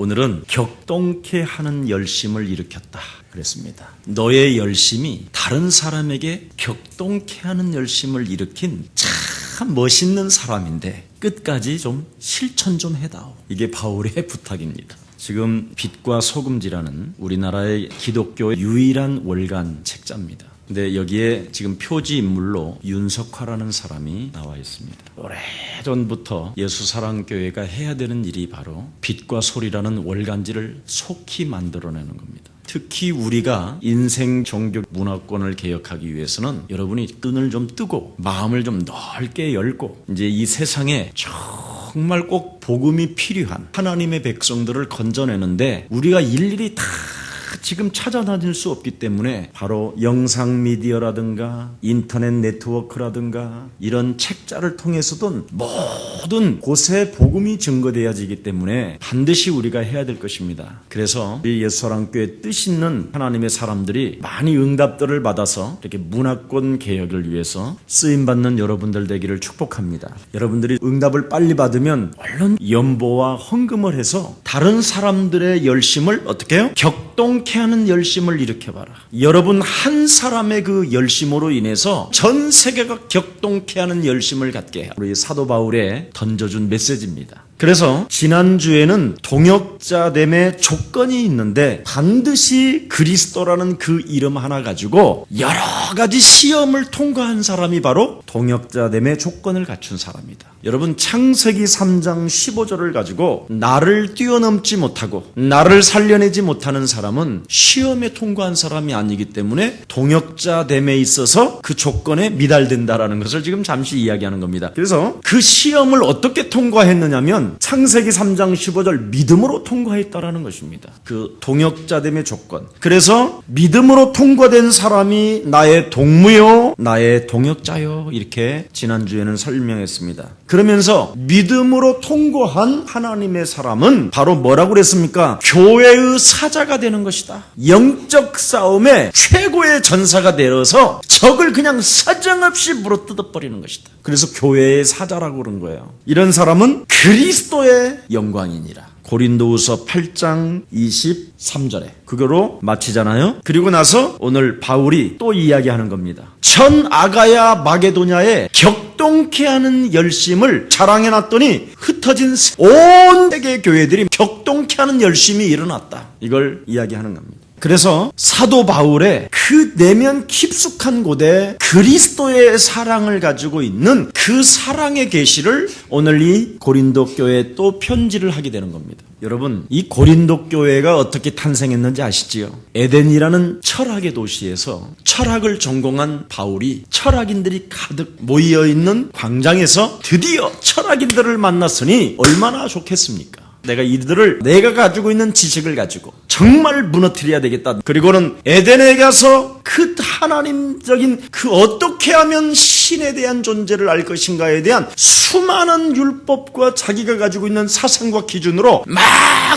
오늘은 격동케 하는 열심을 일으켰다 그랬습니다. 너의 열심이 다른 사람에게 격동케 하는 열심을 일으킨 참 멋있는 사람인데 끝까지 좀 실천 좀 해다오. 이게 바울의 부탁입니다. 지금 빛과 소금지라는 우리나라의 기독교의 유일한 월간 책자입니다. 근데 여기에 지금 표지 인물로 윤석화라는 사람이 나와 있습니다. 오래전부터 예수사랑교회가 해야 되는 일이 바로 빛과 소리라는 월간지를 속히 만들어내는 겁니다. 특히 우리가 인생 종교 문화권을 개혁하기 위해서는 여러분이 끈을 좀 뜨고 마음을 좀 넓게 열고 이제 이 세상에 정말 꼭 복음이 필요한 하나님의 백성들을 건져내는데 우리가 일일이 다 지금 찾아다닐 수 없기 때문에 바로 영상 미디어라든가 인터넷 네트워크라든가 이런 책자를 통해서든 모든 곳에 복음이 증거되어지기 때문에 반드시 우리가 해야 될 것입니다. 그래서 우리 예수사랑교회 뜻있는 하나님의 사람들이 많이 응답들을 받아서 이렇게 문화권 개혁을 위해서 쓰임받는 여러분들 되기를 축복합니다. 여러분들이 응답을 빨리 받으면 얼른 연보와 헌금을 해서 다른 사람들의 열심을 어떻게 해요? 격동케 하는 열심을 일으켜봐라. 여러분 한 사람의 그 열심으로 인해서 전 세계가 격동케 하는 열심을 갖게 해요. 우리 사도 바울의 던져준 메시지입니다. 그래서 지난주에는 동역자됨의 조건이 있는데 반드시 그리스도라는 그 이름 하나 가지고 여러 가지 시험을 통과한 사람이 바로 동역자됨의 조건을 갖춘 사람이다. 여러분 창세기 3장 15절을 가지고 나를 뛰어넘지 못하고 나를 살려내지 못하는 사람은 시험에 통과한 사람이 아니기 때문에 동역자됨에 있어서 그 조건에 미달된다라는 것을 지금 잠시 이야기하는 겁니다. 그래서 그 시험을 어떻게 통과했느냐면 창세기 3장 15절 믿음으로 통과했다라는 것입니다. 그 동역자됨의 조건. 그래서 믿음으로 통과된 사람이 나의 동무요 나의 동역자요 이렇게 지난주에는 설명했습니다. 그러면서 믿음으로 통과한 하나님의 사람은 바로 뭐라고 그랬습니까? 교회의 사자가 되는 것이다. 영적 싸움의 최고의 전사가 되어서 적을 그냥 사정없이 물어뜯어버리는 것이다. 그래서 교회의 사자라고 그런 거예요. 이런 사람은 그리스도의 영광이니라. 고린도후서 8장 23절에 그거로 마치잖아요. 그리고 나서 오늘 바울이 또 이야기하는 겁니다. 전 아가야 마게도냐에 격동케 하는 열심을 자랑해놨더니 흩어진 온 세계 교회들이 격동케 하는 열심이 일어났다. 이걸 이야기하는 겁니다. 그래서 사도 바울의 그 내면 깊숙한 곳에 그리스도의 사랑을 가지고 있는 그 사랑의 계시를 오늘 이 고린도 교회에 또 편지를 하게 되는 겁니다. 여러분 이 고린도 교회가 어떻게 탄생했는지 아시지요? 에덴이라는 철학의 도시에서 철학을 전공한 바울이 철학인들이 가득 모여있는 광장에서 드디어 철학인들을 만났으니 얼마나 좋겠습니까? 내가 가지고 있는 지식을 가지고 정말 무너뜨려야 되겠다. 그리고는 에덴에 가서 그 하나님적인 그 어떻게 하면 신에 대한 존재를 알 것인가에 대한 수많은 율법과 자기가 가지고 있는 사상과 기준으로 막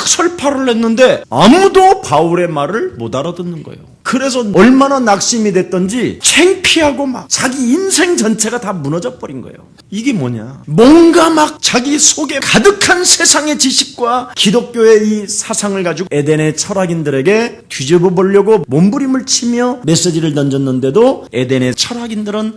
설파를 했는데 아무도 바울의 말을 못 알아듣는 거예요. 그래서 얼마나 낙심이 됐던지 창피하고 막 자기 인생 전체가 다 무너져 버린 거예요. 이게 뭐냐? 뭔가 막 자기 속에 가득한 세상의 지식과 기독교의 이 사상을 가지고 에덴의 철학인들에게 뒤집어 보려고 몸부림을 치며 메시지를 던졌는데도 에덴의 철학인들은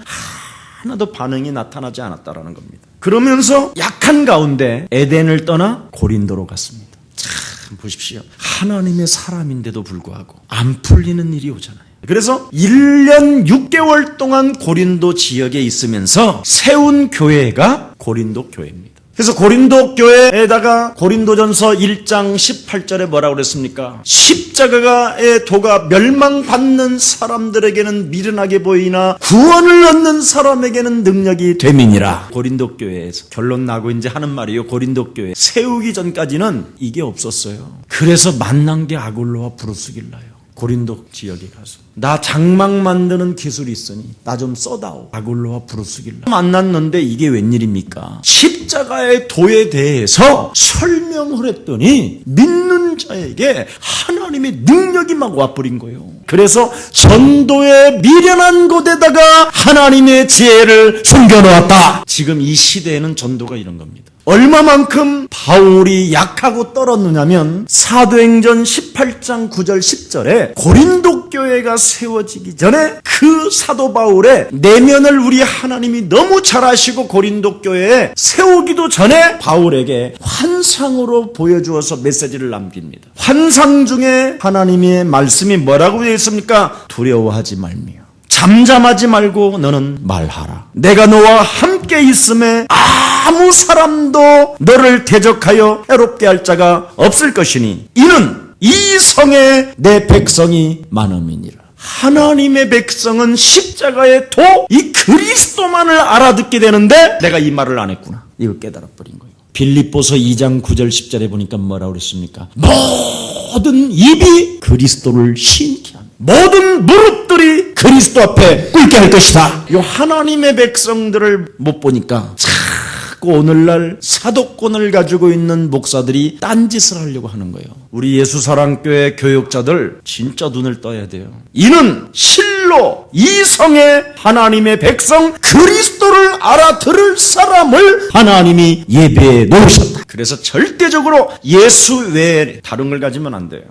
하나도 반응이 나타나지 않았다라는 겁니다. 그러면서 약한 가운데 에덴을 떠나 고린도로 갔습니다. 참 보십시오. 하나님의 사람인데도 불구하고 안 풀리는 일이 오잖아요. 그래서 1년 6개월 동안 고린도 지역에 있으면서 세운 교회가 고린도 교회입니다. 그래서 고린도 교회에다가 고린도전서 1장 18절에 뭐라고 그랬습니까? 십자가의 도가 멸망받는 사람들에게는 미련하게 보이나 구원을 얻는 사람에게는 능력이 됨이니라. 고린도 교회에서 결론 나고 이제 하는 말이에요. 고린도 교회 세우기 전까지는 이게 없었어요. 그래서 만난 게 아굴로와 브루스길라요. 고린도 지역에 가서 나 장막 만드는 기술이 있으니 나 좀 써다오. 아굴로와 브루스길라 만났는데 이게 웬일입니까? 십자가의 도에 대해서 설명을 했더니 믿는 자에게 하나님의 능력이 막 와버린 거예요. 그래서 전도의 미련한 곳에다가 하나님의 지혜를 숨겨놓았다. 지금 이 시대에는 전도가 이런 겁니다. 얼마만큼 바울이 약하고 떨었느냐면 사도행전 18장 9절 10절에 고린도 교회가 세워지기 전에 그 사도 바울의 내면을 우리 하나님이 너무 잘 아시고 고린도 교회에 세우기도 전에 바울에게 환상으로 보여주어서 메시지를 남깁니다. 환상 중에 하나님의 말씀이 뭐라고 되어 있습니까? 두려워하지 말며 잠잠하지 말고 너는 말하라. 내가 너와 함께 있음에 아무 사람도 너를 대적하여 해롭게 할 자가 없을 것이니 이는 이 성에 내 백성이 많음이니라. 하나님의 백성은 십자가의 도, 이 그리스도만을 알아듣게 되는데 내가 이 말을 안 했구나. 이걸 깨달아버린 거예요. 빌립보서 2장 9절 10절에 보니까 뭐라고 그랬습니까? 모든 입이 그리스도를 시인케 합니다. 모든 무릎들이 그리스도 앞에 꿇게 할 것이다. 이 하나님의 백성들을 못 보니까 자꾸 오늘날 사도권을 가지고 있는 목사들이 딴짓을 하려고 하는 거예요. 우리 예수사랑교회 교육자들 진짜 눈을 떠야 돼요. 이는 실로 이 성에 하나님의 백성 그리스도를 알아들을 사람을 하나님이 예배에 놓으셨다. 그래서 절대적으로 예수 외에 다른 걸 가지면 안 돼요.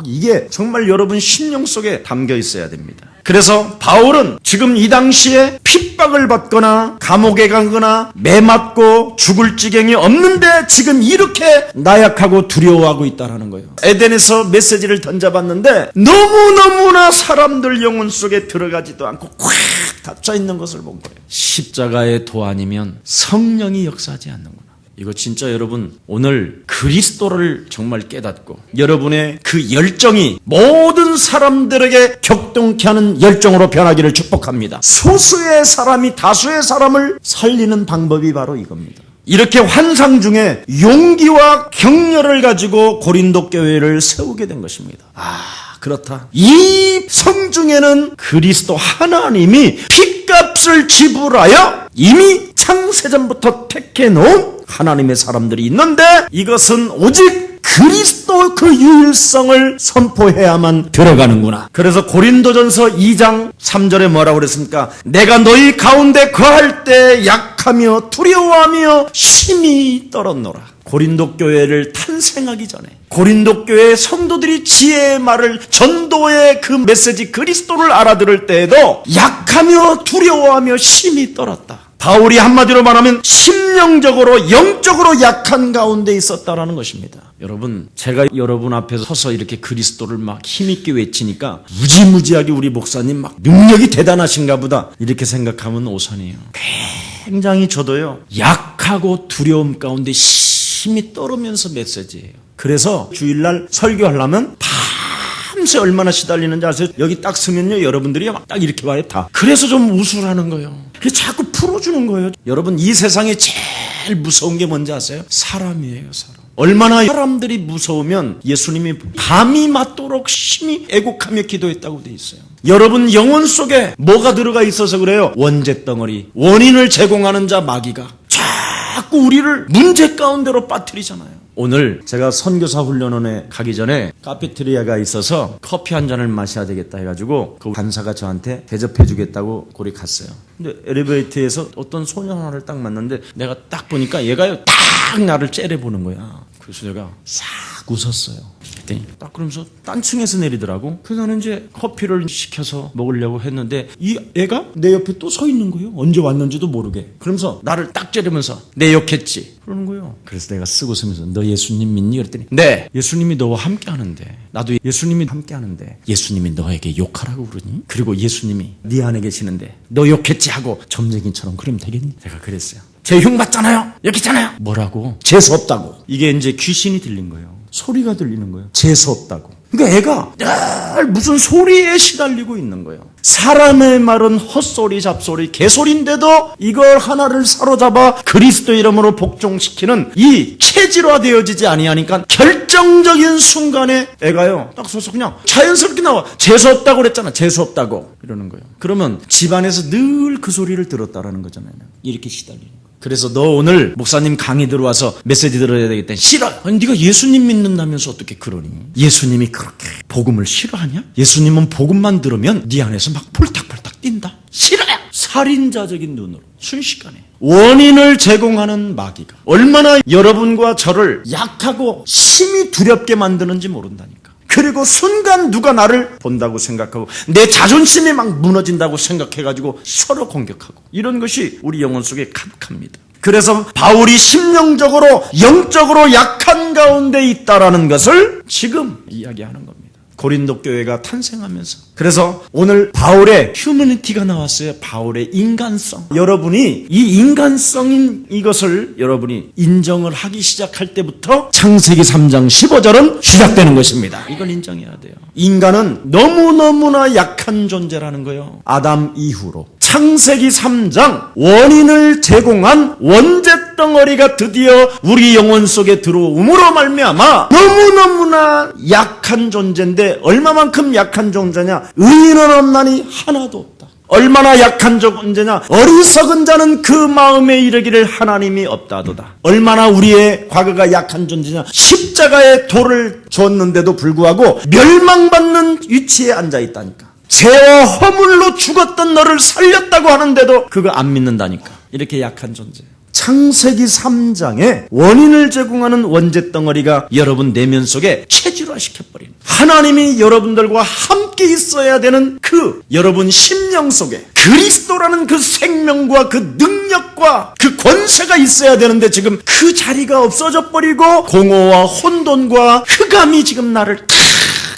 이게 정말 여러분 심령 속에 담겨 있어야 됩니다. 그래서 바울은 지금 이 당시에 핍박을 받거나 감옥에 가거나 매 맞고 죽을 지경이 없는데 지금 이렇게 나약하고 두려워하고 있다는 거예요. 에덴에서 메시지를 던져봤는데 너무너무나 사람들 영혼 속에 들어가지도 않고 꽉 닫혀 있는 것을 본 거예요. 십자가의 도 아니면 성령이 역사하지 않는구나. 이거 진짜 여러분 오늘 그리스도를 정말 깨닫고 여러분의 그 열정이 모든 사람들에게 격동케 하는 열정으로 변하기를 축복합니다. 소수의 사람이 다수의 사람을 살리는 방법이 바로 이겁니다. 이렇게 환상 중에 용기와 격려를 가지고 고린도 교회를 세우게 된 것입니다. 그렇다. 이 성중에는 그리스도 하나님이 핏값을 지불하여 이미 창세전부터 택해 놓은 하나님의 사람들이 있는데 이것은 오직 그리스도 그 유일성을 선포해야만 들어가는구나. 그래서 고린도전서 2장 3절에 뭐라고 그랬습니까? 내가 너희 가운데 거할 때 약하며 두려워하며 심히 떨었노라. 고린도 교회를 탄생하기 전에 고린도 교회의 성도들이 지혜의 말을 전도의 그 메시지 그리스도를 알아들을 때에도 약하며 두려워하며 심히 떨었다. 바울이 한마디로 말하면 심령적으로 영적으로 약한 가운데 있었다라는 것입니다. 여러분, 제가 여러분 앞에서 서서 이렇게 그리스도를 막 힘있게 외치니까 무지무지하게 우리 목사님 막 능력이 대단하신가 보다 이렇게 생각하면 오산이에요. 굉장히 저도요 약하고 두려움 가운데 힘이 떨으면서 메시지예요. 그래서 주일날 설교하려면 밤새 얼마나 시달리는지 아세요? 여기 딱 서면요 여러분들이 막 딱 이렇게 봐요 다. 그래서 좀 웃으라는 거예요. 그래서 자꾸 풀어주는 거예요. 여러분 이 세상에 제일 무서운 게 뭔지 아세요? 사람이에요. 사람. 얼마나 사람들이 무서우면 예수님이 밤이 맞도록 심히 애곡하며 기도했다고 돼 있어요. 여러분 영혼 속에 뭐가 들어가 있어서 그래요? 원죄덩어리, 원인을 제공하는 자 마귀가 자꾸 우리를 문제 가운데로 빠뜨리잖아요. 오늘 제가 선교사 훈련원에 가기 전에 카페테리아가 있어서 커피 한 잔을 마셔야 되겠다 해가지고 그 간사가 저한테 대접해 주겠다고 거기 갔어요. 근데 엘리베이터에서 어떤 소년 하나를 딱 만났는데 내가 딱 보니까 얘가 딱 나를 째려보는 거야. 그래서 내가 싹 웃었어요. 그랬더니 딱 그러면서 딴 층에서 내리더라고. 그래서 나는 이제 커피를 시켜서 먹으려고 했는데 이 애가 내 옆에 또 서 있는 거예요. 언제 왔는지도 모르게. 그러면서 나를 딱 째리면서 내 욕했지 그러는 거예요. 그래서 내가 쓰고 쓰면서 너 예수님 믿니? 그랬더니 네, 예수님이 너와 함께 하는데 나도 예수님이 함께 하는데 예수님이 너에게 욕하라고 그러니? 그리고 예수님이 네 안에 계시는데 너 욕했지 하고 점쟁이처럼 그러면 되겠니? 제가 그랬어요. 제 흉 맞잖아요. 여기 있잖아요. 뭐라고? 재수 없다고. 이게 이제 귀신이 들린 거예요. 소리가 들리는 거예요. 재수 없다고. 그러니까 애가 늘 무슨 소리에 시달리고 있는 거예요. 사람의 말은 헛소리, 잡소리, 개소리인데도 이걸 하나를 사로잡아 그리스도 이름으로 복종시키는 이 체질화되어지지 아니하니까 결정적인 순간에 애가요 딱 서서 그냥 자연스럽게 나와. 재수 없다고 그랬잖아. 재수 없다고 이러는 거예요. 그러면 집안에서 늘 그 소리를 들었다라는 거잖아요. 이렇게 시달리는 거예요. 그래서 너 오늘 목사님 강의 들어와서 메시지 들어야 되겠다. 싫어. 아니 네가 예수님 믿는다면서 어떻게 그러니? 예수님이 그렇게 복음을 싫어하냐? 예수님은 복음만 들으면 네 안에서 막 폴딱폴딱 뛴다. 싫어요. 살인자적인 눈으로 순식간에 원인을 제공하는 마귀가 얼마나 여러분과 저를 약하고 심히 두렵게 만드는지 모른다니까. 그리고 순간 누가 나를 본다고 생각하고 내 자존심이 막 무너진다고 생각해가지고 서로 공격하고, 이런 것이 우리 영혼 속에 가득합니다. 그래서 바울이 심령적으로 영적으로 약한 가운데 있다라는 것을 지금 이야기하는 겁니다. 고린도 교회가 탄생하면서. 그래서 오늘 바울의 휴머니티가 나왔어요. 바울의 인간성. 여러분이 이 인간성인 이것을 여러분이 인정을 하기 시작할 때부터 창세기 3장 15절은 시작되는 것입니다. 이걸 인정해야 돼요. 인간은 너무너무나 약한 존재라는 거예요. 아담 이후로. 창세기 3장 원인을 제공한 원죄덩어리가 드디어 우리 영혼 속에 들어옴으로 말미암아 너무너무나 약한 존재인데, 얼마만큼 약한 존재냐? 의인은 없나니 하나도 없다. 얼마나 약한 존재냐? 어리석은 자는 그 마음에 이르기를 하나님이 없다도다. 얼마나 우리의 과거가 약한 존재냐? 십자가에 돌을 줬는데도 불구하고 멸망받는 위치에 앉아있다니까. 죄와 허물로 죽었던 너를 살렸다고 하는데도 그거 안 믿는다니까. 이렇게 약한 존재. 창세기 3장에 원인을 제공하는 원죄덩어리가 여러분 내면 속에 체질화시켜버리는, 하나님이 여러분들과 함께 있어야 되는 그 여러분 심령 속에 그리스도라는 그 생명과 그 능력과 그 권세가 있어야 되는데 지금 그 자리가 없어져 버리고 공허와 혼돈과 흑암이 지금 나를 탁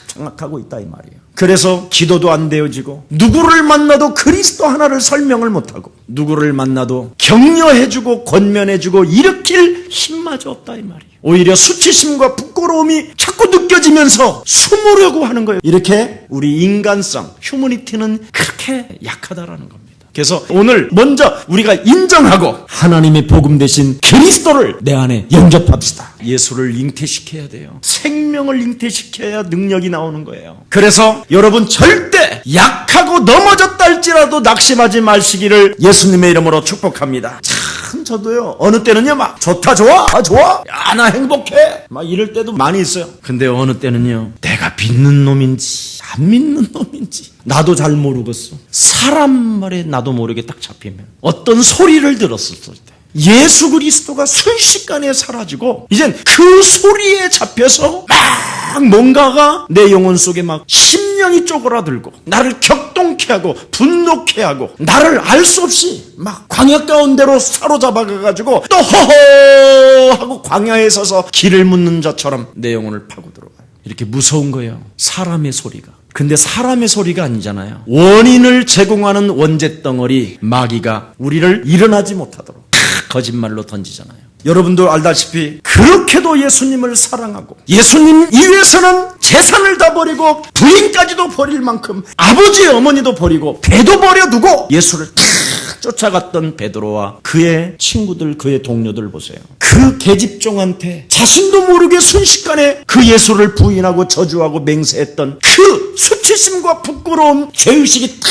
장악하고 있다 이 말이에요. 그래서 기도도 안 되어지고, 누구를 만나도 그리스도 하나를 설명을 못하고, 누구를 만나도 격려해주고 권면해주고 일으킬 힘마저 없다 이 말이에요. 오히려 수치심과 부끄러움이 자꾸 느껴지면서 숨으려고 하는 거예요. 이렇게 우리 인간성, 휴머니티는 그렇게 약하다라는 겁니다. 그래서 오늘 먼저 우리가 인정하고 하나님의 복음 대신 그리스도를 내 안에 영접합시다. 예수를 잉태시켜야 돼요. 생명을 잉태시켜야 능력이 나오는 거예요. 그래서 여러분 절대 약하고 넘어졌다 할지라도 낙심하지 마시기를 예수님의 이름으로 축복합니다. 참 저도요, 어느 때는요 막 좋다, 좋아, 좋아, 야 나 행복해 막 이럴 때도 많이 있어요. 근데 어느 때는요, 내가 믿는 놈인지 안 믿는 놈인지 나도 잘 모르겠어. 사람 말에 나도 모르게 딱 잡히면, 어떤 소리를 들었을 때 예수 그리스도가 순식간에 사라지고 이젠 그 소리에 잡혀서 막 뭔가가 내 영혼 속에 막 심령이 쪼그라들고 나를 격동케 하고 분노케 하고 나를 알 수 없이 막 광야 가운데로 사로잡아가지고 또 허허 하고 광야에 서서 길을 묻는 자처럼 내 영혼을 파고 들어가요. 이렇게 무서운 거예요, 사람의 소리가. 근데 사람의 소리가 아니잖아요. 원인을 제공하는 원죄덩어리 마귀가 우리를 일어나지 못하도록 거짓말로 던지잖아요. 여러분도 알다시피 그렇게도 예수님을 사랑하고 예수님 이외에서는 재산을 다 버리고 부인까지도 버릴 만큼 아버지 어머니도 버리고 배도 버려두고 예수를 탁 쫓아갔던 베드로와 그의 친구들, 그의 동료들 보세요. 그 계집종한테 자신도 모르게 순식간에 그 예수를 부인하고 저주하고 맹세했던 그 수치심과 부끄러움, 죄의식이 탁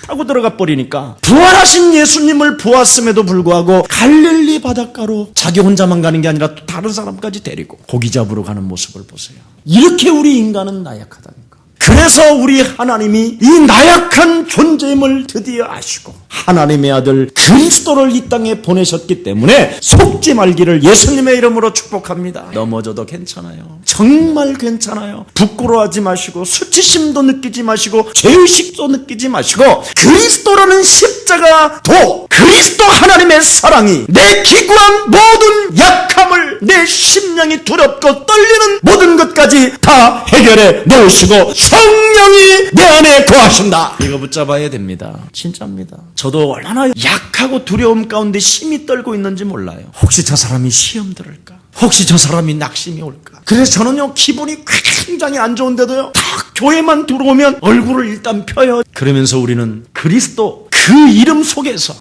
파고 들어가 버리니까 부활하신 예수님을 보았음에도 불구하고 갈릴리 바닷가로 자기 혼자만 가는 게 아니라 또 다른 사람까지 데리고 고기 잡으러 가는 모습을 보세요. 이렇게 우리 인간은 나약하다니까. 그래서 우리 하나님이 이 나약한 존재임을 드디어 아시고 하나님의 아들 그리스도를 이 땅에 보내셨기 때문에 속지 말기를 예수님의 이름으로 축복합니다. 넘어져도 괜찮아요. 정말 괜찮아요. 부끄러워하지 마시고 수치심도 느끼지 마시고 죄의식도 느끼지 마시고 그리스도라는 십자가 도, 그리스도 하나님의 사랑이 내 기구한 모든 약함을, 내 심령이 두렵고 떨리는 모든 것까지 다 해결해 놓으시고 성령이 내 안에 거하신다. 이거 붙잡아야 됩니다. 진짜입니다. 저도 얼마나 약하고 두려움 가운데 심히 떨고 있는지 몰라요. 혹시 저 사람이 시험 들을까? 혹시 저 사람이 낙심이 올까? 그래서 저는요, 기분이 굉장히 안 좋은데도요, 딱 교회만 들어오면 얼굴을 일단 펴요. 그러면서 우리는 그리스도 그 이름 속에서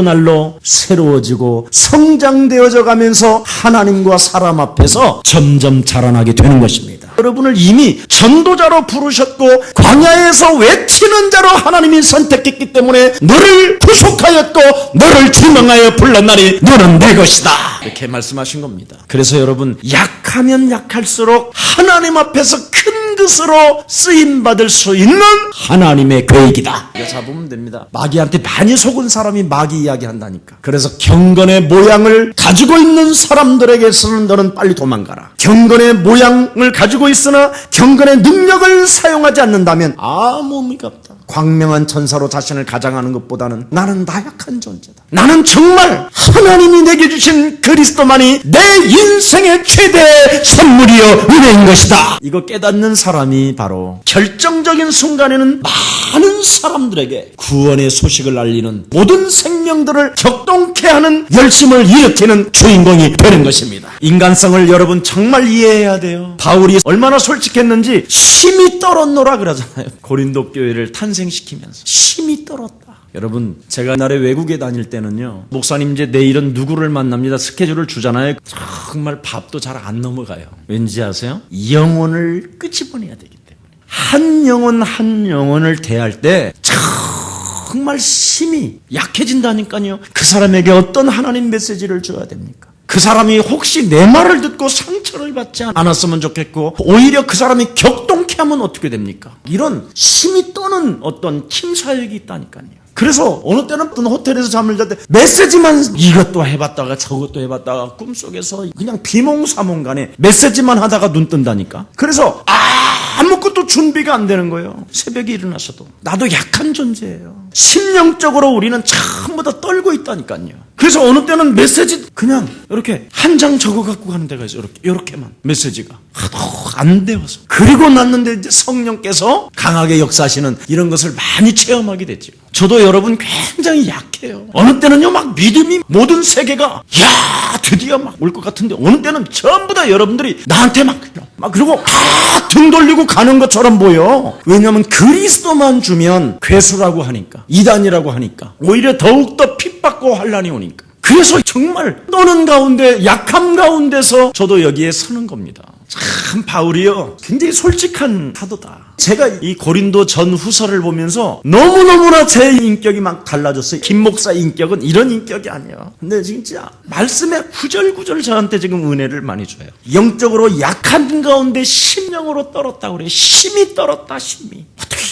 날로 새로워지고 성장되어져 가면서 하나님과 사람 앞에서 점점 자라나게 되는 것입니다. 여러분을 이미 전도자로 부르셨고 광야에서 외치는 자로 하나님이 선택했기 때문에 너를 구속하였고 너를 지명하여 불렀나니 너는 내 것이다, 이렇게 말씀하신 겁니다. 그래서 여러분, 약하면 약할수록 하나님 앞에서 큰 그 뜻으로 쓰임받을 수 있는 하나님의 계획이다. 이거 잡으면 됩니다. 마귀한테 많이 속은 사람이 마귀 이야기 한다니까. 그래서 경건의 모양을 가지고 있는 사람들에게서는 너는 빨리 도망가라. 경건의 모양을 가지고 있으나 경건의 능력을 사용하지 않는다면 아무 의미가 없다. 광명한 천사로 자신을 가장하는 것보다는 나는 나약한 존재다. 나는 정말 하나님이 내게 주신 그리스도만이 내 인생의 최대 선물이요 은혜인 것이다. 이거 깨닫는 사람이 바로 결정적인 순간에는 많은 사람들에게 구원의 소식을 알리는 모든 생명들을 격동케 하는 열심을 일으키는 주인공이 되는 것입니다. 인간성을 여러분 정말 이해해야 돼요. 바울이 얼마나 솔직했는지 심히 떨었노라 그러잖아요. 고린도 교회를 탄생시키면서 심히 떨었다. 여러분, 제가 옛날에 외국에 다닐 때는요, 목사님 이제 내일은 누구를 만납니다. 스케줄을 주잖아요. 정말 밥도 잘 안 넘어가요. 왠지 아세요? 영혼을 끄집어내야 되기 때문에. 한 영혼 한 영혼을 대할 때 정말 심히 약해진다니까요. 그 사람에게 어떤 하나님 메시지를 줘야 됩니까? 그 사람이 혹시 내 말을 듣고 상처를 받지 않았으면 좋겠고, 오히려 그 사람이 격동케 하면 어떻게 됩니까? 이런 심히 떠는 어떤 팀사역이 있다니까요. 그래서 어느 때는 어떤 호텔에서 잠을 잘 때 메시지만 이것도 해봤다가 저것도 해봤다가 꿈속에서 그냥 비몽사몽간에 메시지만 하다가 눈 뜬다니까. 그래서 아무것도 준비가 안 되는 거예요. 새벽에 일어나서도. 나도 약한 존재예요. 심령적으로 우리는 전부 다 떨고 있다니까요. 그래서 어느 때는 메시지 그냥 이렇게 한 장 적어 갖고 가는 데가 있어요. 이렇게만 메시지가 하도 안 되어서. 그리고 났는데 이제 성령께서 강하게 역사하시는 이런 것을 많이 체험하게 됐죠. 저도 여러분 굉장히 약해요. 어느 때는요 막 믿음이 모든 세계가 야 드디어 막 올 것 같은데, 어느 때는 전부 다 여러분들이 나한테 막 그리고 등 돌리고 가는 것처럼 보여. 왜냐하면 그리스도만 주면 괴수라고 하니까, 이단이라고 하니까, 오히려 더욱더 핍받고 환난이 오니까. 그래서 정말 떠는 가운데, 약함 가운데서 저도 여기에 서는 겁니다. 참 바울이요 굉장히 솔직한 사도다. 제가 이 고린도 전후서를 보면서 너무너무나 제 인격이 막 달라졌어요. 김 목사 인격은 이런 인격이 아니에요. 근데 진짜 말씀에 구절구절 저한테 지금 은혜를 많이 줘요. 영적으로 약한 가운데 심령으로 떨었다고 그래요. 심히 떨었다. 심히. 어떻게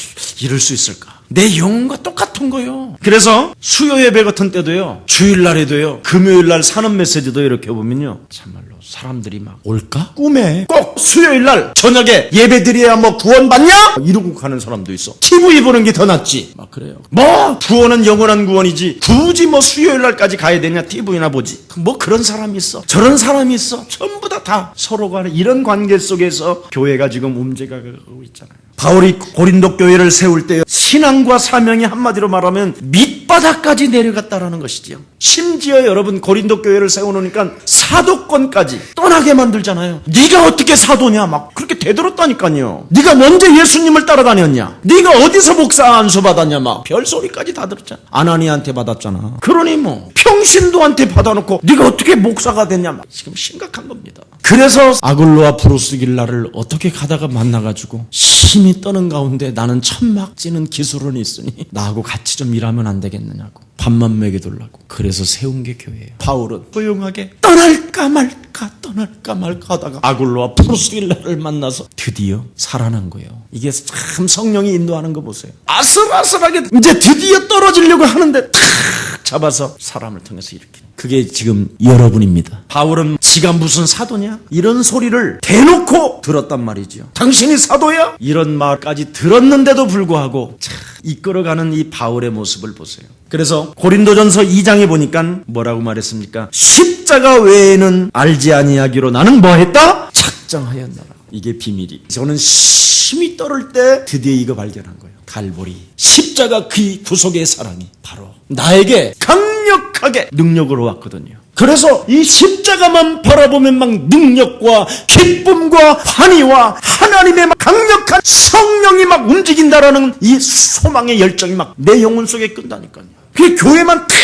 이럴 수 있을까? 내 영혼과 똑같은 거예요. 그래서 수요 예배 같은 때도요, 주일날에도요, 금요일날 산업 메시지도 이렇게 보면요, 참말로 사람들이 막 올까? 꿈에 꼭 수요일날 저녁에 예배 드려야 뭐 구원 받냐? 이러고 가는 사람도 있어. TV 보는 게 더 낫지. 막 그래요. 뭐 구원은 영원한 구원이지 굳이 뭐 수요일날까지 가야 되냐? TV나 보지. 뭐 그런 사람이 있어. 저런 사람이 있어. 전부 다 서로가 이런 관계 속에서 교회가 지금 움직여가고 있잖아요. 바울이 고린도 교회를 세울 때 신앙과 사명이 한마디로 말하면 밑바닥까지 내려갔다라는 것이지요. 심지어 여러분 고린도 교회를 세워놓으니까 사도권까지 떠나게 만들잖아요. 네가 어떻게 사도냐 막 그렇게 되들었다니까요. 네가 언제 예수님을 따라다녔냐? 네가 어디서 목사 안수 받았냐? 막 별소리까지 다 들었잖아. 아나니한테 받았잖아. 그러니 뭐 평신도한테 받아놓고 네가 어떻게 목사가 됐냐? 막 지금 심각한 겁니다. 그래서 아글로와 브루스길라를 어떻게 가다가 만나가지고 힘이 떠는 가운데 나는 천막 찌는 기술은 있으니 나하고 같이 좀 일하면 안 되겠느냐고 밥만 먹여두려고. 그래서 세운 게 교회예요. 바울은 조용하게 떠날까 말까 하다가 아글로와 브루스길라를 만나서 드디어 살아난 거예요. 이게 참 성령이 인도하는 거 보세요. 아슬아슬하게 이제 드디어 떨어지려고 하는데 탁 잡아서 사람을 통해서 일으키는. 그게 지금 여러분입니다. 바울은 지가 무슨 사도냐? 이런 소리를 대놓고 들었단 말이죠. 당신이 사도야? 이런 말까지 들었는데도 불구하고 참 이끌어가는 이 바울의 모습을 보세요. 그래서 고린도전서 2장에 보니까 뭐라고 말했습니까? 십자가 외에는 알지 아니하기로 나는 뭐 했다? 작정하였노라. 이게 비밀이. 저는 심히 떨을 때 드디어 이거 발견한 거예요. 갈보리 십자가 그 구속의 사랑이 바로 나에게 강력하게 능력으로 왔거든요. 그래서 이 십자가만 바라보면 막 능력과 기쁨과 환희와 하나님의 막 강력한 성령이 막 움직인다라는 이 소망의 열정이 막 내 영혼 속에 끈다니까요. 그 교회만 탁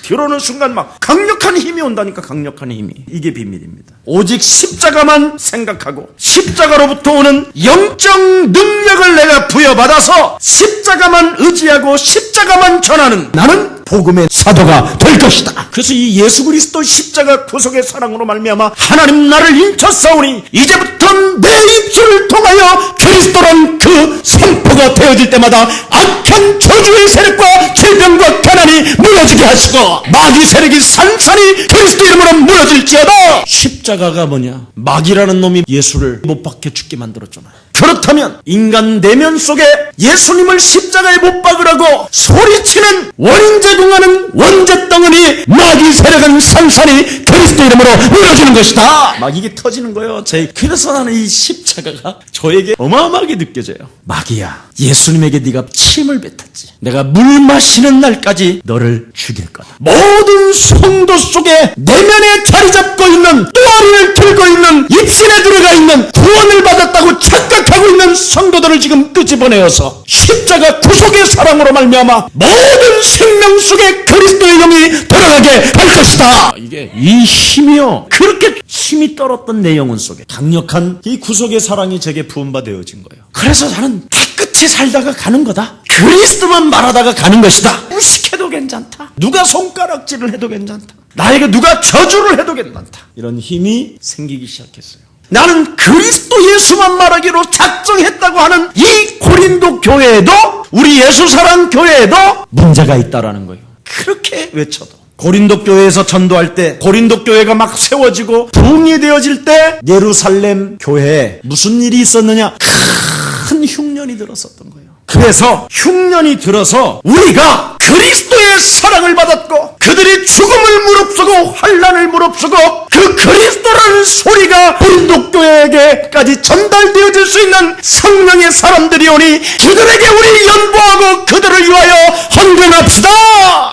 들어오는 순간 막 강력한 힘이 온다니까. 강력한 힘이. 이게 비밀입니다. 오직 십자가만 생각하고 십자가로부터 오는 영적 능력을 내가 부여받아서 십자가만 의지하고 십자가만 전하는 나는 복음의 사도가 될 것이다. 그래서 이 예수 그리스도 십자가 구속의 사랑으로 말미암아 하나님 나를 인쳤사오니 이제부터 내 입술을 통하여 그리스도란 그 선포가 되어질 때마다 악한 저주의 세력과 질병과 가난이 무너지게 하시고 마귀 세력이 산산이 그리스도 이름으로 무너질지어다. 십자가가 뭐냐? 마귀라는 놈이 예수를 못 박혀 죽게 만들었잖아요. 그렇다면 인간 내면 속에 예수님을 십자가에 못 박으라고 소리치는 원인 제공하는 원죄 덩어리 마귀 세력은 산산이 그리스도 이름으로 무너지는 것이다. 막 이게 터지는 거예요. 그래서 나는 이 십자가가 저에게 어마어마하게 느껴져요. 마귀야, 예수님에게 네가 침을 뱉었지. 내가 물 마시는 날까지 너를 죽일 거다. 모든 성도 속에 내면에 자리 잡고 있는 또아리를 들고 있는 입신에 들어가 있는 구원을 받았다고 착각하고 있는 성도들을 지금 끄집어내어서 십자가 구속의 사랑으로 말미암아 모든 생명 속에 그리스도의 영이 들어가게 할 것이다. 이게 이 힘이요, 그렇게 힘이 떨었던 내 영혼 속에 강력한 이 구속의 사랑이 제게 부음받아진 거예요. 그래서 나는 깨끗이 살다가 가는 거다. 그리스도만 말하다가 가는 것이다. 무식해도 괜찮다. 누가 손가락질을 해도 괜찮다. 나에게 누가 저주를 해도 괜찮다. 이런 힘이 생기기 시작했어요. 나는 그리스도 예수만 말하기로 작정했다고 하는 이 고린도 교회에도 우리 예수사랑 교회에도 문제가 있다라는 거예요. 그렇게 외쳐도 고린도 교회에서 전도할 때 고린도 교회가 막 세워지고 부흥이 되어질 때 예루살렘 교회에 무슨 일이 있었느냐? 큰 흉년이 들었었던 거예요. 그래서 흉년이 들어서 우리가 그리스도의 사랑을 받았고 그들이 죽음을 무릅쓰고 환난을 무릅쓰고 그 그리스도라는 소리가 고린도 교회에게까지 전달되어질 수 있는 성령의 사람들이 오니 그들에게 우리 연보하고 그들을 위하여 헌금합시다.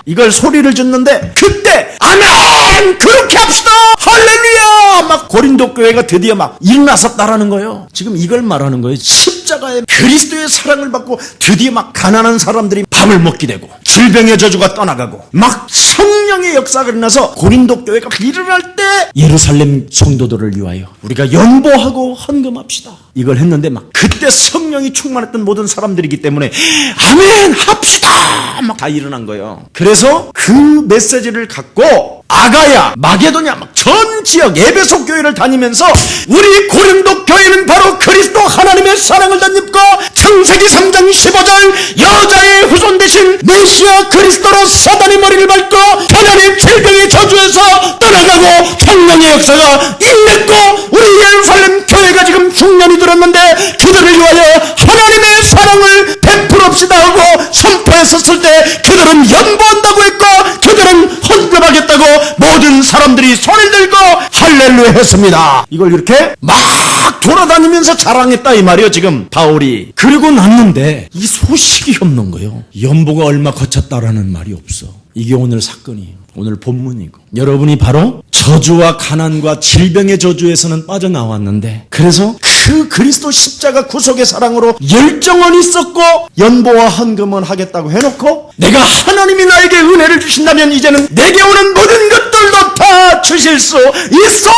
이걸 소리를 듣는데 그때 아멘 그렇게 합시다 할렐루야 막 고린도 교회가 드디어 막 일어났었다라는 거예요. 지금 이걸 말하는 거예요. 십자가에 그리스도의 사랑을 받고 드디어 막 가난한 사람들이 밥을 먹게 되고 질병의 저주가 떠나가고 막 성령의 역사가 일어나서 고린도 교회가 일어날 때 예루살렘 성도들을 위하여 우리가 연보하고 헌금합시다. 이걸 했는데 막 그때 성령이 충만했던 모든 사람들이기 때문에 아멘 합시다 막 다 일어난 거예요. 그래서 그 메시지를 갖고 아가야, 마게도냐 막 전 지역 에베소 교회를 다니면서 우리 고린도 교회는 바로 그리스도 하나님의 사랑을 덧입고 창세기 3장 15절 여자의 후손 대신 메시아 그리스도로 사단의 머리를 밟고 하나님 질병의 저주에서 떠나가고 성령의 역사가 임했고 우리 예루살렘 교회가 지금 흉년이 들었는데 그들을 위하여 하나님의 사랑을 베풀읍시다 하고 선포했었을 때 그들은 연보한다고 했고 그들은 헌금하겠다고 모든 사람들이 손을 들고 할렐루야 했습니다. 이걸 이렇게 막 돌아다니면서 자랑했다 이 말이에요 지금 바울이. 그리고 났는데 이 소식이 없는 거예요. 연보가 얼마 거쳤다라는 말이 없어. 이게 오늘 사건이에요. 오늘 본문이고 여러분이 바로 저주와 가난과 질병의 저주에서는 빠져나왔는데 그래서 그 그리스도 십자가 구속의 사랑으로 열정은 있었고 연보와 헌금은 하겠다고 해놓고 내가 하나님이 나에게 은혜를 주신다면 이제는 내게 오는 모든 것들도 다 주실 수 있어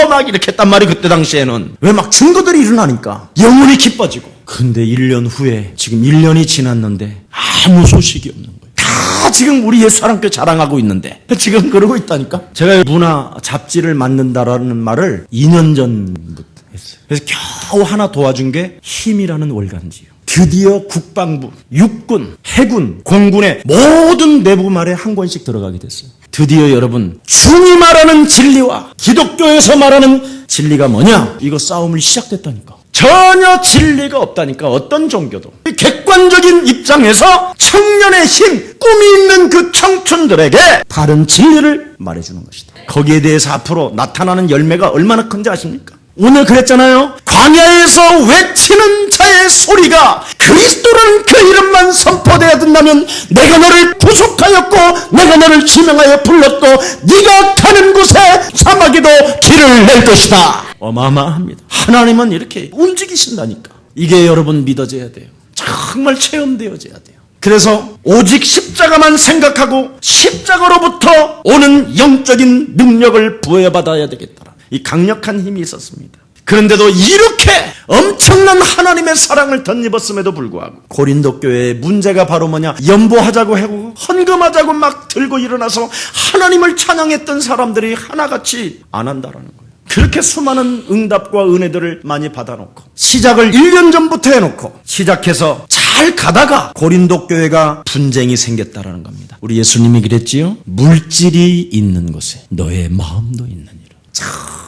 막 이렇게 했단 말이 그때 당시에는. 왜 막 증거들이 일어나니까 영혼이 기뻐지고. 근데 1년 후에 지금 1년이 지났는데 아무 소식이 없는 거예요. 다 지금 우리 예수 사랑교회 자랑하고 있는데 지금 그러고 있다니까. 제가 문화 잡지를 만든다라는 말을 2년 전부터 했어요. 그래서 겨우 하나 도와준 게 힘이라는 월간지예요. 드디어 국방부, 육군, 해군, 공군의 모든 내부 말에 한 권씩 들어가게 됐어요. 드디어 여러분 중이 말하는 진리와 기독교에서 말하는 진리가 뭐냐? 이거 싸움이 시작됐다니까. 전혀 진리가 없다니까. 어떤 종교도 객관적인 입장에서 청년의 힘, 꿈이 있는 그 청춘들에게 바른 진리를 말해주는 것이다. 거기에 대해서 앞으로 나타나는 열매가 얼마나 큰지 아십니까? 오늘 그랬잖아요. 광야에서 외치는 자의 소리가 그리스도라는 그 이름만 선포되어야 된다면 내가 너를 구속하였고 내가 너를 지명하여 불렀고 네가 가는 곳에 사마귀도 길을 낼 것이다. 어마어마합니다. 하나님은 이렇게 움직이신다니까. 이게 여러분 믿어져야 돼요. 정말 체험되어져야 돼요. 그래서 오직 십자가만 생각하고 십자가로부터 오는 영적인 능력을 부여받아야 되겠다. 이 강력한 힘이 있었습니다. 그런데도 이렇게 엄청난 하나님의 사랑을 덧입었음에도 불구하고 고린도 교회의 문제가 바로 뭐냐? 연보하자고 하고 헌금하자고 막 들고 일어나서 하나님을 찬양했던 사람들이 하나같이 안 한다라는 거예요. 그렇게 수많은 응답과 은혜들을 많이 받아놓고 시작을 1년 전부터 해놓고 시작해서 잘 가다가 고린도 교회가 분쟁이 생겼다라는 겁니다. 우리 예수님이 그랬지요. 물질이 있는 곳에 너의 마음도 있느니라.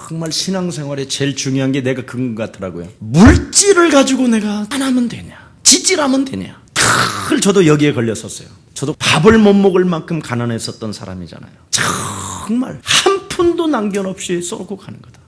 정말 신앙생활에 제일 중요한 게 내가 그런 것 같더라고요. 물질을 가지고 내가 안 하면 되냐, 지질하면 되냐. 늘 저도 여기에 걸렸었어요. 저도 밥을 못 먹을 만큼 가난했었던 사람이잖아요. 정말 한 푼도 남겨놓없이 쏘고 가는 거다.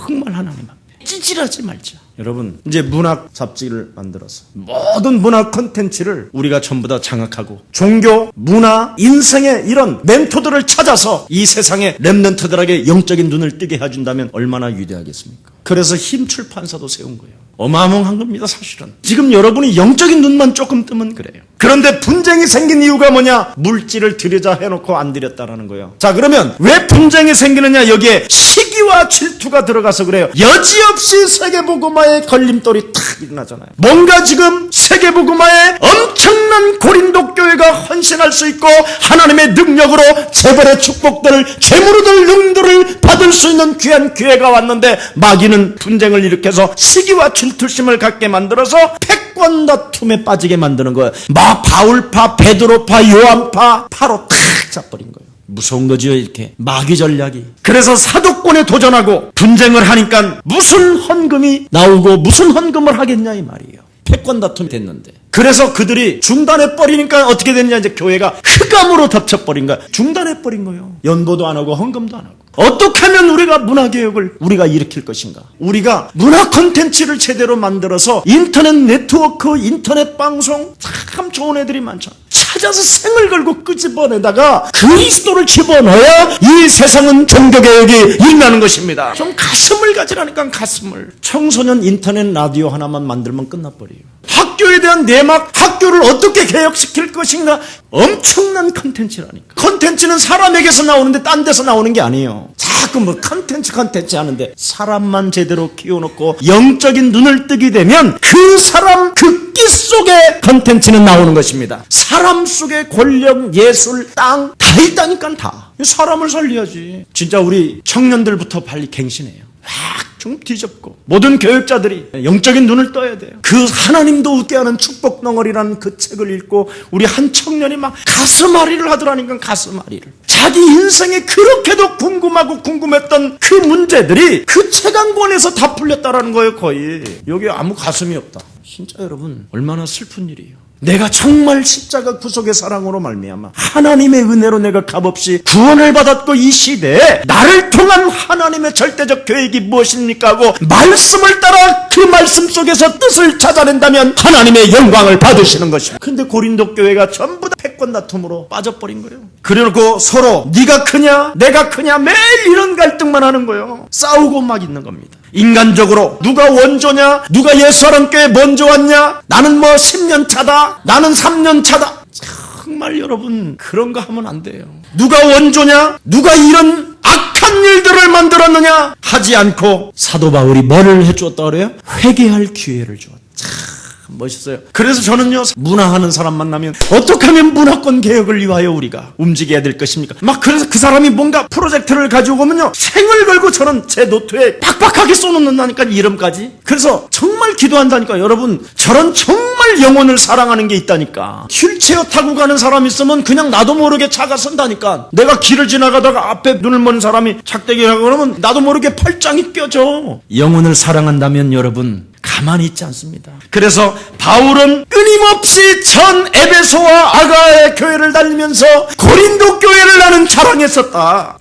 정말 하나님 앞에 찌질하지 말자. 여러분, 이제 문학 잡지를 만들어서 모든 문학 콘텐츠를 우리가 전부 다 장악하고 종교, 문화, 인생의 이런 멘토들을 찾아서 이 세상의 렘넌트들에게 영적인 눈을 뜨게 해준다면 얼마나 위대하겠습니까? 그래서 힘출판사도 세운 거예요. 어마어마한 겁니다, 사실은. 지금 여러분이 영적인 눈만 조금 뜨면 그래요. 그런데 분쟁이 생긴 이유가 뭐냐? 물질을 드리자 해놓고 안 드렸다라는 거예요. 자, 그러면 왜 분쟁이 생기느냐? 여기에 시기와 질투가 들어가서 그래요. 여지없이 세계복음화의 걸림돌이 탁 일어나잖아요. 뭔가 지금 세계복음화에 엄청난 고린도 교회가 헌신할 수 있고 하나님의 능력으로 재벌의 축복들을 재물을 능들을 받을 수 있는 귀한 기회가 왔는데 마귀는 분쟁을 일으켜서 시기와 질투심을 갖게 만들어서 패권 다툼에 빠지게 만드는 거예요. 막 바울파, 베드로파, 요한파 파로 탁 잡버린 거예요. 무서운 거지요, 이렇게 마귀 전략이. 그래서 사도권에 도전하고 분쟁을 하니까 무슨 헌금이 나오고 무슨 헌금을 하겠냐 이 말이에요. 패권 다툼이 됐는데. 그래서 그들이 중단해버리니까 어떻게 됐냐, 이제 교회가 흑암으로 덮쳐버린 거야. 중단해버린 거예요. 연보도 안 하고 헌금도 안 하고. 어떻게 하면 우리가 문화개혁을 우리가 일으킬 것인가? 우리가 문화 콘텐츠를 제대로 만들어서 인터넷 네트워크, 인터넷 방송 참 좋은 애들이 많죠. 찾아서 생을 걸고 끄집어내다가 그리스도를 집어넣어야 이 세상은 종교개혁이 일어나는 것입니다. 좀 가슴을 가지라니까, 가슴을. 청소년 인터넷 라디오 하나만 만들면 끝나버려요. 학교에 대한 내막, 학교를 어떻게 개혁시킬 것인가? 엄청난 컨텐츠라니까. 컨텐츠는 사람에게서 나오는데 딴 데서 나오는 게 아니에요. 자꾸 뭐 컨텐츠 하는데 사람만 제대로 키워놓고 영적인 눈을 뜨게 되면 그 사람 그 끼 속에 컨텐츠는 나오는 것입니다. 사람 속에 권력, 예술, 땅 다 있다니까. 다 사람을 살려야지. 진짜 우리 청년들부터 빨리 갱신해요. 좀 뒤집고 모든 교육자들이 영적인 눈을 떠야 돼요. 그 하나님도 웃게 하는 축복 덩어리라는 그 책을 읽고 우리 한 청년이 막 가슴앓이를 하더라니까. 가슴앓이를. 자기 인생에 그렇게도 궁금하고 궁금했던 그 문제들이 그 책 한 권에서 다 풀렸다라는 거예요. 거의. 여기 아무 가슴이 없다. 진짜 여러분, 얼마나 슬픈 일이에요. 내가 정말 십자가 구속의 사랑으로 말미암아 하나님의 은혜로 내가 값없이 구원을 받았고 이 시대에 나를 통한 하나님의 절대적 계획이 무엇입니까 하고 말씀을 따라 그 말씀 속에서 뜻을 찾아낸다면 하나님의 영광을 받으시는 것입니다. 근데 고린도 교회가 전부 다 패권 다툼으로 빠져버린 거예요. 그래놓고 서로 네가 크냐 내가 크냐 매일 이런 갈등만 하는 거예요. 싸우고 막 있는 겁니다. 인간적으로 누가 원조냐, 누가 옛사람교회 먼저 왔냐, 나는 뭐 10년 차다, 나는 3년 차다. 정말 여러분, 그런 거 하면 안 돼요. 누가 원조냐, 누가 이런 악한 일들을 만들었느냐 하지 않고 사도 바울이 뭐를 해주었다 그래요? 회개할 기회를 주었다. 멋있어요. 그래서 저는요, 문화하는 사람 만나면 어떻게 하면 문화권 개혁을 위하여 우리가 움직여야 될 것입니까? 막 그래서 그 사람이 뭔가 프로젝트를 가지고 오면요, 생을 걸고 저는 제 노트에 빡빡하게 써놓는다니까, 이름까지. 그래서 정말 기도한다니까. 여러분, 저런 정말 영혼을 사랑하는 게 있다니까. 휠체어 타고 가는 사람 있으면 그냥 나도 모르게 차가 선다니까. 내가 길을 지나가다가 앞에 눈을 먼 사람이 작대기라고 그러면 나도 모르게 팔짱이 껴져. 영혼을 사랑한다면 여러분 가만히 있지 않습니다. 그래서 바울은 끊임없이 전 에베소와 아가의 교회를 다니면서 고린도 교회를 나는 자랑했었다.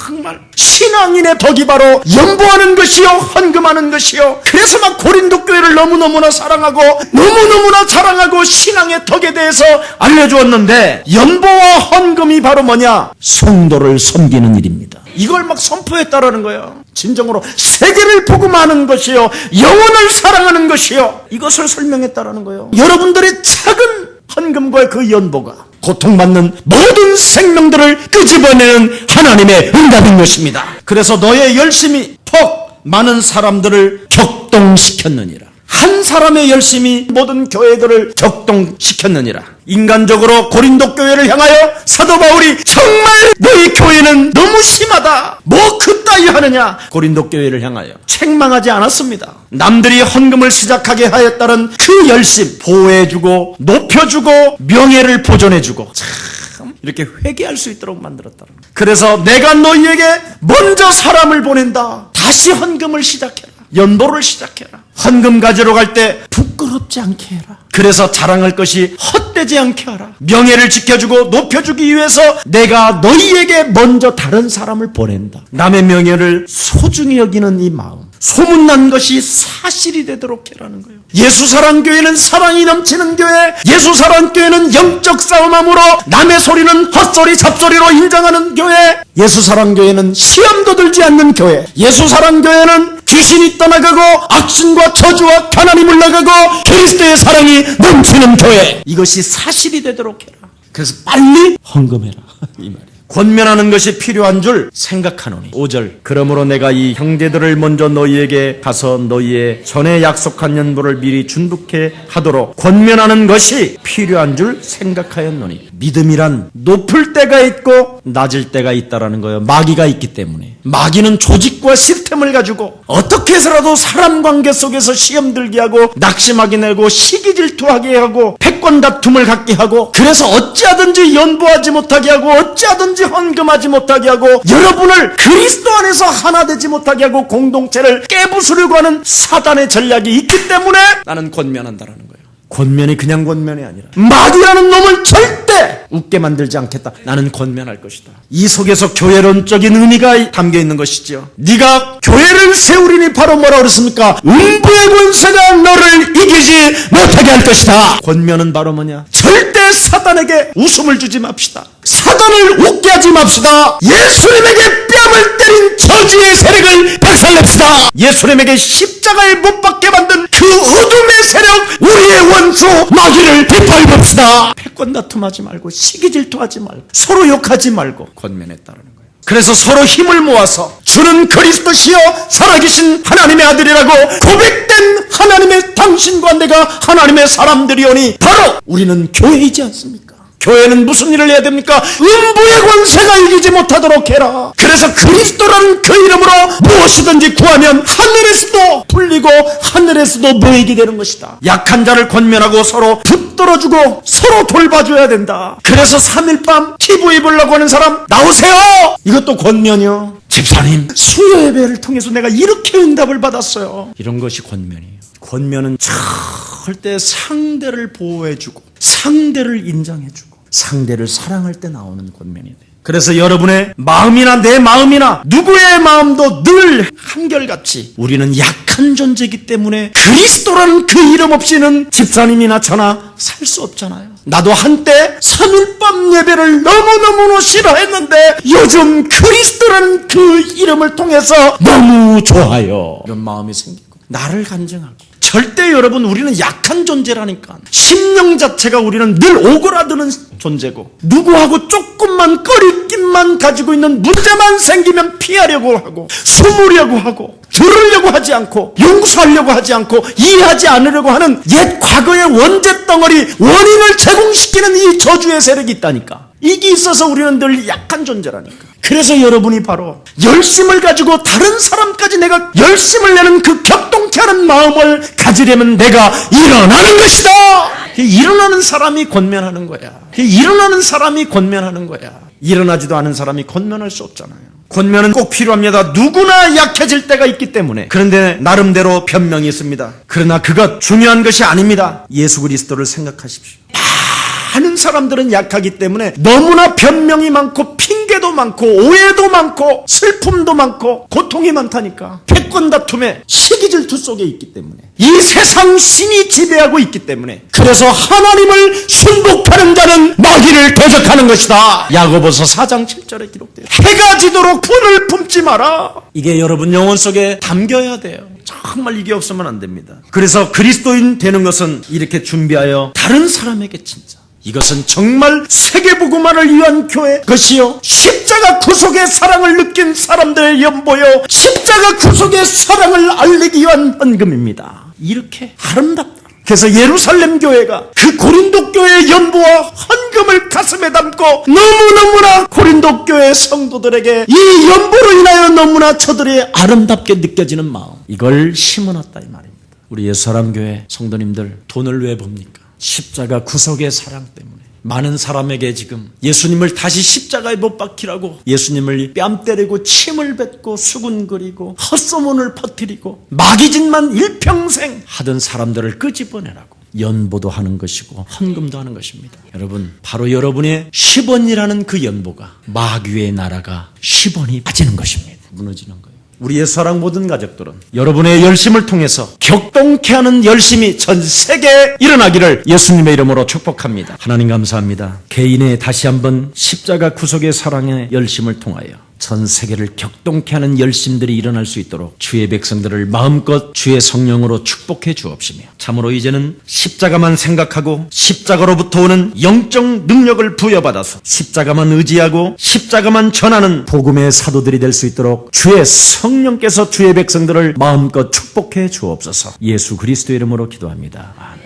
정말 신앙인의 덕이 바로 연보하는 것이요, 헌금하는 것이요. 그래서 막 고린도 교회를 너무너무나 사랑하고 너무너무나 자랑하고 신앙의 덕에 대해서 알려주었는데, 연보와 헌금이 바로 뭐냐? 성도를 섬기는 일입니다. 이걸 막 선포했다라는 거예요. 진정으로 세계를 복음하는 것이요, 영혼을 사랑하는 것이요, 이것을 설명했다라는 거예요. 여러분들의 작은 헌금과 그 연보가 고통받는 모든 생명들을 끄집어내는 하나님의 응답인 것입니다. 그래서 너의 열심이 턱 많은 사람들을 격동시켰느니라. 한 사람의 열심이 모든 교회들을 격동시켰느니라. 인간적으로 고린도 교회를 향하여 사도 바울이 정말 너희 교회는 너무 심하다, 뭐 그따위 하느냐, 고린도 교회를 향하여 책망하지 않았습니다. 남들이 헌금을 시작하게 하였다는 그 열심, 보호해주고 높여주고 명예를 보존해주고 참 이렇게 회개할 수 있도록 만들었다는 거예요. 그래서 내가 너희에게 먼저 사람을 보낸다. 다시 헌금을 시작해라. 연보를 시작해라. 헌금 가지러 갈 때 부끄럽지 않게 해라. 그래서 자랑할 것이 헛되지 않게 하라. 명예를 지켜주고 높여주기 위해서 내가 너희에게 먼저 다른 사람을 보낸다. 남의 명예를 소중히 여기는 이 마음, 소문난 것이 사실이 되도록 해라는 거예요. 예수사랑교회는 사랑이 넘치는 교회, 예수사랑교회는 영적 싸움함으로 남의 소리는 헛소리 잡소리로 인정하는 교회, 예수사랑교회는 시험도 들지 않는 교회, 예수사랑교회는 귀신이 떠나가고 악신과 저주와 가난이 물러가고 그리스도의 사랑이 넘치는 교회, 이것이 사실이 되도록 해라. 그래서 빨리 헌금해라 이 말이에요. 권면하는 것이 필요한 줄 생각하노니. 5절, 그러므로 내가 이 형제들을 먼저 너희에게 가서 너희의 전에 약속한 연보를 미리 준비케 하도록 권면하는 것이 필요한 줄 생각하였노니. 믿음이란 높을 때가 있고 낮을 때가 있다라는 거예요. 마귀가 있기 때문에. 마귀는 조직과 시스템을 가지고 어떻게 해서라도 사람 관계 속에서 시험 들게 하고 낙심하게 내고 시기 질투하게 하고 패권 다툼을 갖게 하고, 그래서 어찌하든지 연보하지 못하게 하고 어찌하든지 헌금하지 못하게 하고 여러분을 그리스도 안에서 하나 되지 못하게 하고 공동체를 깨부수려고 하는 사단의 전략이 있기 때문에 나는 권면한다라는 거예요. 권면이 그냥 권면이 아니라 마귀라는 놈을 절대 웃게 만들지 않겠다. 나는 권면할 것이다. 이 속에서 교회론적인 의미가 담겨 있는 것이죠. 네가 교회를 세우리니 바로 뭐라고 그랬습니까? 음부의 권세가 너를 이기지 못하게 할 것이다. 권면은 바로 뭐냐? 절대 사단에게 웃음을 주지 맙시다. 사단을 웃게 하지 맙시다. 예수님에게 뺨을 때린 저주의 세력을 박살냅시다. 예수님에게 십자가에 못 박게 만든 그 어둠의 세력, 우리의 원수 마귀를 되팔봅시다. 패권 다툼하지 말고 시기 질투하지 말고 서로 욕하지 말고 권면했다는 거예요. 그래서 서로 힘을 모아서 주는 그리스도시요 살아계신 하나님의 아들이라고 고백된 하나님의 당신과 내가 하나님의 사람들이오니 바로 우리는 교회이지 않습니까? 교회는 무슨 일을 해야 됩니까? 음부의 권세가 이기지 못하도록 해라. 그래서 그리스도라는 그 이름으로 무엇이든지 구하면 하늘에서도 풀리고 하늘에서도 너에게 되는 것이다. 약한 자를 권면하고 서로 붙들어주고 서로 돌봐줘야 된다. 그래서 3일 밤 TV 보려고 하는 사람 나오세요. 이것도 권면이요. 집사님, 수요 예배를 통해서 내가 이렇게 응답을 받았어요. 이런 것이 권면이에요. 권면은 절대 상대를 보호해주고 상대를 인정해주고 상대를 사랑할 때 나오는 권면이 돼요. 그래서 여러분의 마음이나 내 마음이나 누구의 마음도 늘 한결같이 우리는 약한 존재이기 때문에 그리스도라는 그 이름 없이는 집사님이나 저나 살 수 없잖아요. 나도 한때 3일밤 예배를 너무너무 싫어했는데 요즘 그리스도라는 그 이름을 통해서 너무 좋아요. 이런 마음이 생기고 나를 간증하고. 절대 여러분 우리는 약한 존재라니까. 심령 자체가 우리는 늘 오그라드는 존재고 누구하고 조금만 꺼리낌만 가지고 있는 문제만 생기면 피하려고 하고 숨으려고 하고 들으려고 하지 않고 용서하려고 하지 않고 이해하지 않으려고 하는 옛 과거의 원죄 덩어리 원인을 제공시키는 이 저주의 세력이 있다니까. 이게 있어서 우리는 늘 약한 존재라니까. 그래서 여러분이 바로 열심을 가지고 다른 사람까지 내가 열심을 내는 그 격동케 하는 마음을 가지려면 내가 일어나는 것이다. 일어나는 사람이 권면하는 거야. 일어나는 사람이 권면하는 거야. 일어나지도 않은 사람이 권면할 수 없잖아요. 권면은 꼭 필요합니다. 누구나 약해질 때가 있기 때문에. 그런데 나름대로 변명이 있습니다. 그러나 그것 중요한 것이 아닙니다. 예수 그리스도를 생각하십시오. 많은 사람들은 약하기 때문에 너무나 변명이 많고 핑계도 많고 오해도 많고 슬픔도 많고 고통이 많다니까. 패권 다툼에 시기 질투 속에 있기 때문에 이 세상 신이 지배하고 있기 때문에. 그래서 하나님을 순복하는 자는 마귀를 대적하는 것이다. 야고보서 4장 7절에 기록돼요. 해가 지도록 불을 품지 마라. 이게 여러분 영혼 속에 담겨야 돼요. 정말 이게 없으면 안 됩니다. 그래서 그리스도인 되는 것은 이렇게 준비하여 다른 사람에게 진짜 이것은 정말 세계복음화를 위한 교회, 그것이요 십자가 구속의 사랑을 느낀 사람들의 연보여 십자가 구속의 사랑을 알리기 위한 헌금입니다. 이렇게 아름답다. 그래서 예루살렘 교회가 그 고린도 교회의 연보와 헌금을 가슴에 담고 너무너무나 고린도 교회 성도들에게 이 연보로 인하여 너무나 저들이 아름답게 느껴지는 마음, 이걸 심어놨다 이 말입니다. 우리 옛사람교회 성도님들, 돈을 왜 봅니까? 십자가 구속의 사랑 때문에 많은 사람에게 지금 예수님을 다시 십자가에 못 박히라고 예수님을 뺨 때리고 침을 뱉고 수군거리고 헛소문을 퍼뜨리고 마귀짓만 일평생 하던 사람들을 끄집어내라고 연보도 하는 것이고 헌금도 하는 것입니다. 여러분, 바로 여러분의 10원이라는 그 연보가 마귀의 나라가 10원이 빠지는 것입니다. 무너지는 거예요. 우리의 사랑 모든 가족들은 여러분의 열심을 통해서 격동케 하는 열심이 전 세계에 일어나기를 예수님의 이름으로 축복합니다. 하나님 감사합니다. 개인의 다시 한번 십자가 구속의 사랑의 열심을 통하여 전 세계를 격동케 하는 열심들이 일어날 수 있도록 주의 백성들을 마음껏 주의 성령으로 축복해 주옵시며, 참으로 이제는 십자가만 생각하고 십자가로부터 오는 영적 능력을 부여받아서 십자가만 의지하고 십자가만 전하는 복음의 사도들이 될 수 있도록 주의 성령께서 주의 백성들을 마음껏 축복해 주옵소서. 예수 그리스도의 이름으로 기도합니다. 아멘.